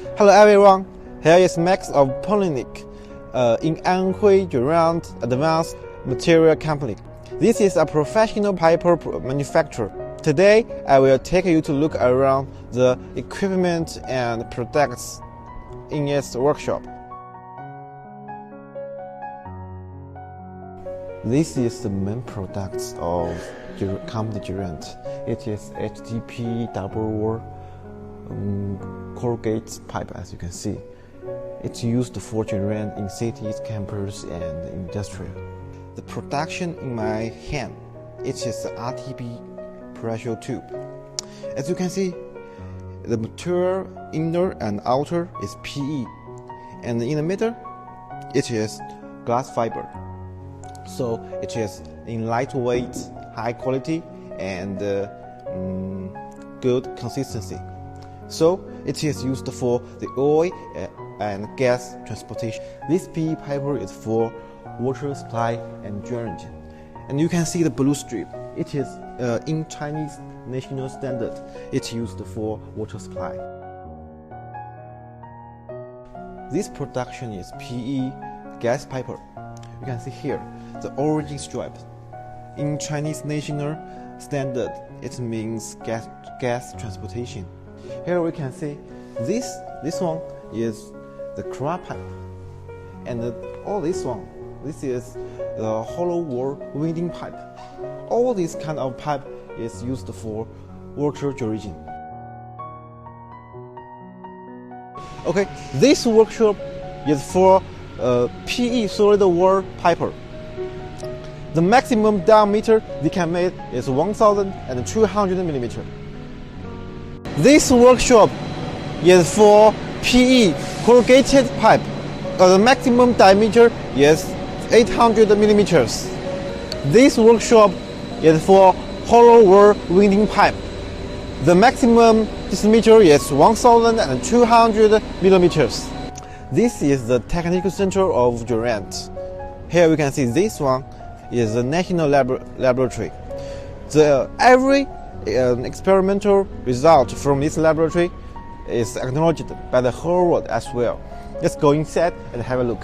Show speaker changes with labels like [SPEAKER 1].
[SPEAKER 1] Hello everyone, here is Max of Polynic in Anhui Jrant Advanced Material Company. This is a professional paper manufacturer. Today, I will take you to look around the equipment and products in its workshop. This is the main products of company Jrant. It is HDP double wall corrugated pipe, as you can see. It's used for Jrant in cities, campus, and industrial. The production in my hand, it is the RTP pressure tube. As you can see, the material inner and outer is PE, and in the middle, it is glass fiber. So it is in lightweight, high quality, and good consistency. So it is used for the oil and gas transportation. This PE pipe is for water supply and drainage. And you can see the blue strip. It is in Chinese national standard. It's used for water supply. This production is PE gas pipe. You can see here the origin stripe. In Chinese national standard, it means gas transportation. Here we can see this one is the crab pipe, and all this one, this is the hollow wall winding pipe. All this kind of pipe is used for water dredging. Okay, this workshop is for PE solid wall pipe. The maximum diameter they can make is 1,200 millimeters. This workshop is for PE corrugated pipe. The maximum diameter is 800 millimeters. This workshop is for hollow wall winding pipe. The maximum diameter is 1,200 millimeters. This is the technical center of Jrant. Here we can see this one is the national laboratory. Every experimental result from this laboratory is acknowledged by the whole world as well. Let's go inside and have a look.